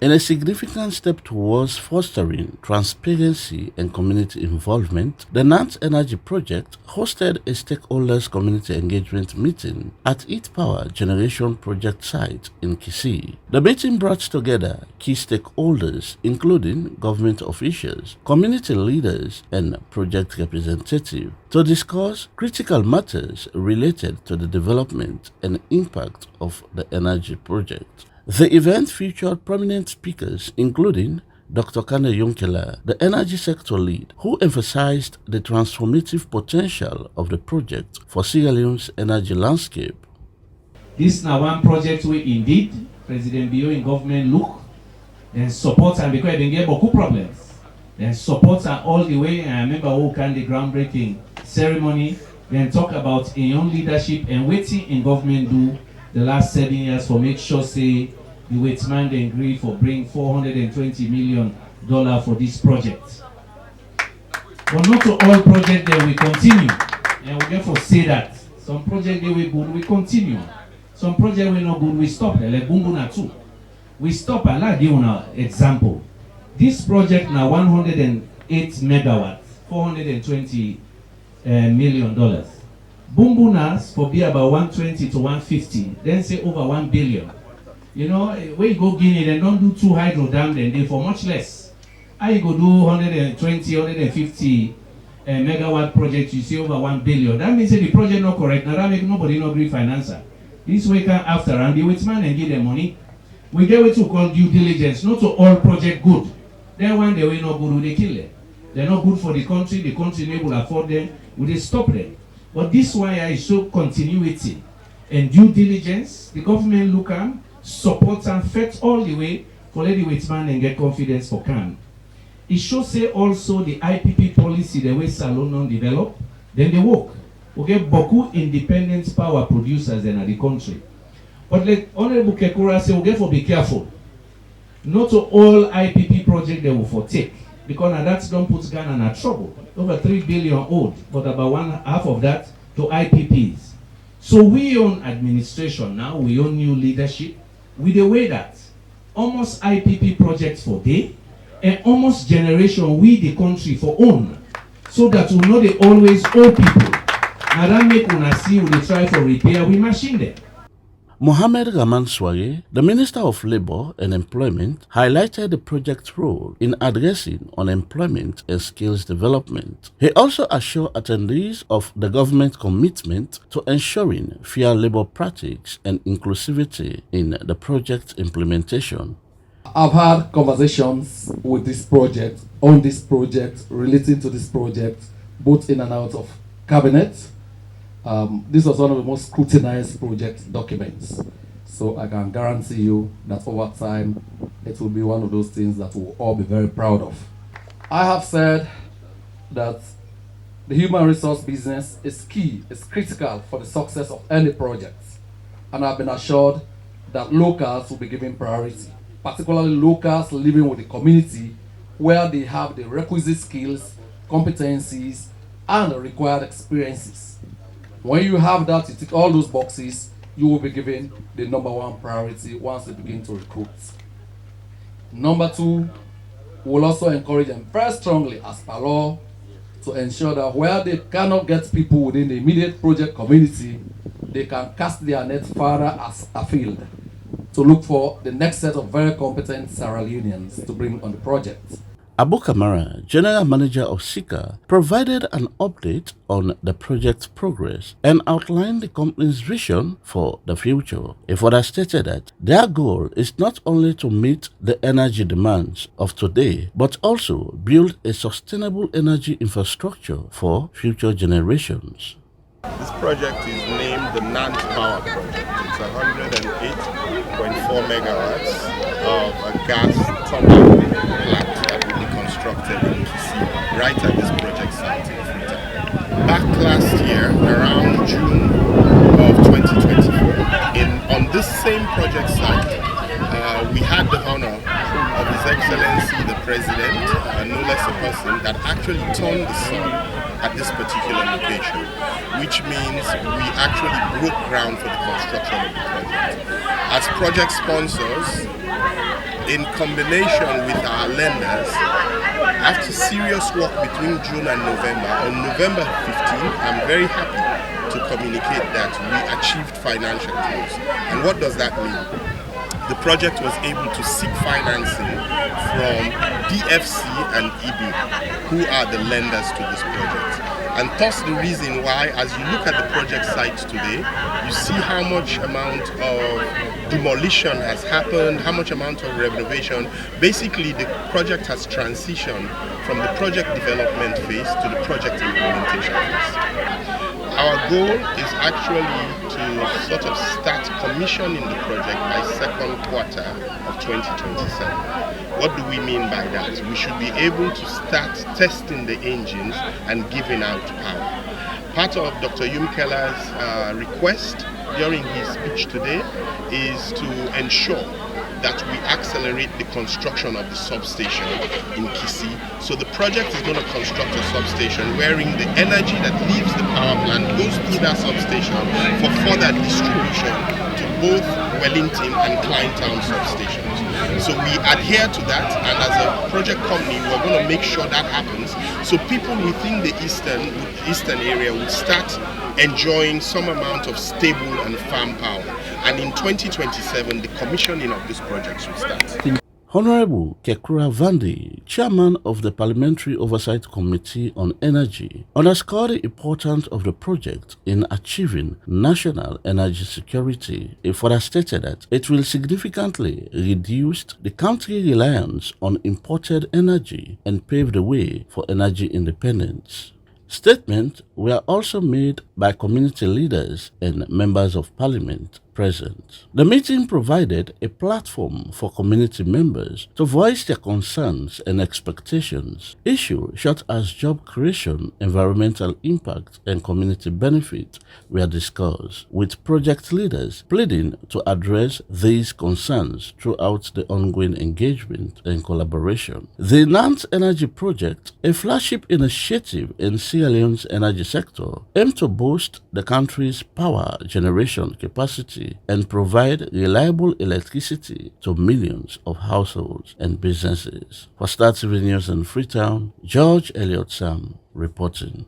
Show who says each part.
Speaker 1: In a significant step towards fostering transparency and community involvement, the Nant Energy Project hosted a stakeholders community engagement meeting at its power generation project site in Kisii. The meeting brought together key stakeholders including government officials, community leaders, and project representatives to discuss critical matters related to the development and impact of the energy project. The event featured prominent speakers including Dr. Kane Yonkela, the energy sector lead, who emphasized the transformative potential of the project for Sierra Leone's energy landscape.
Speaker 2: This is now one project where indeed President Bio in government look and support and because they get beaucoup problems. Then support and all the way, and I remember who can the groundbreaking ceremony, then talk about in young leadership and waiting in government do the last 7 years for make sure say the Waitman they agree for bring $420 million for this project. But not to all projects that we continue. And we therefore say that some projects they we good, we continue. Some projects we not good, we stop. Like Bumbuna too. We stop and like give an example. This project now 108 megawatts, $420 million. Bumbunas for be about 120 to 150, then say over 1 billion. You know, when you go Guinea, they don't do 2 hydro dam, then they for much less. How you go do 120, 150 megawatt project, you see over 1 billion. That means the project not correct. Now that make nobody not agree financer. This way can after and the Waitman and give them money. We get what we call due diligence. Not to all project good. Then one they will not good, they kill them. They're not good for the country able to afford them, will they stop them? But this why I show continuity and due diligence. The government look at, support and fight all the way for let the Waitman and get confidence for can. It shows say also the IPP policy the way Salon non-develop, then they work. We get beaucoup independent power producers in the country. But like Honorable Kekura say, we get for be careful. Not to all IPP project they will for take. Because now that don't put Ghana in trouble. Over 3 billion owed, but about half of that to IPPs. So we own administration now, we own new leadership. With the way that almost IPP projects for day, and almost generation we the country for own. So that we know they always owe people. Now that make una see when they try for repair, we machine them.
Speaker 1: Mohamed Raman Sware, the Minister of Labour and Employment, highlighted the project's role in addressing unemployment and skills development. He also assured attendees of the government's commitment to ensuring fair labour practices and inclusivity in the project's implementation.
Speaker 3: I've had conversations with this project, on this project, relating to this project, both in and out of cabinet. This was one of the most scrutinized project documents. So I can guarantee you that over time, it will be one of those things that we'll all be very proud of. I have said that the human resource business is key, it's critical for the success of any project. And I've been assured that locals will be given priority, particularly locals living with the community where they have the requisite skills, competencies, and required experiences. When you have that, you tick all those boxes, you will be given the #1 priority once they begin to recruit. Number 2, we'll also encourage them very strongly as per law to ensure that where they cannot get people within the immediate project community, they can cast their net farther as afield to look for the next set of very competent Sierra Leoneans to bring on the project.
Speaker 1: Abu Kamara, General Manager of SICA, provided an update on the project's progress and outlined the company's vision for the future. He further stated that their goal is not only to meet the energy demands of today, but also build a sustainable energy infrastructure for future generations.
Speaker 4: This project is named the Nant Power Project. It's 108.4 megawatts of a gas turbine plant that will be constructed in Kisii, right at this project site in Freetown. Back last year, around June of 2024, on this same project site, we had the honor of His Excellency the President, no less a person that actually turned the sun at this particular location, which means we actually broke ground for the construction of the project. As project sponsors, in combination with our lenders, after serious work between June and November, on November 15th, I'm very happy to communicate that we achieved financial close. And what does that mean? The project was able to seek financing from DFC and EB, who are the lenders to this project. And thus the reason why, as you look at the project site today, you see how much amount of demolition has happened, how much amount of renovation. Basically, the project has transitioned from the project development phase to the project implementation phase. Our goal is actually to sort of start commissioning the project by second quarter of 2027. What do we mean by that? We should be able to start testing the engines and giving out power. Part of Dr. Yumkela's request during his speech today is to ensure that we accelerate the construction of the substation in Kisi. So the project is going to construct a substation wherein the energy that leaves the power plant goes through that substation for further distribution to both Wellington and Kleintown substations. So we adhere to that, and as a project company, we're going to make sure that happens. So people within the eastern area would start enjoying some amount of stable and firm power. And in 2027, the commissioning of this project should start.
Speaker 1: Honorable Kekura Vandi, chairman of the Parliamentary Oversight Committee on Energy, underscored the importance of the project in achieving national energy security. He further stated that it will significantly reduce the country's reliance on imported energy and pave the way for energy independence. Statements were also made by community leaders and members of parliament present. The meeting provided a platform for community members to voice their concerns and expectations. Issues such as job creation, environmental impact, and community benefit were discussed, with project leaders pleading to address these concerns throughout the ongoing engagement and collaboration. The Nant Energy Project, a flagship initiative in Sierra Leone's energy sector, aimed to boost the country's power generation capacity and provide reliable electricity to millions of households and businesses. For Star TV News in Freetown, George Elliott Sam reporting.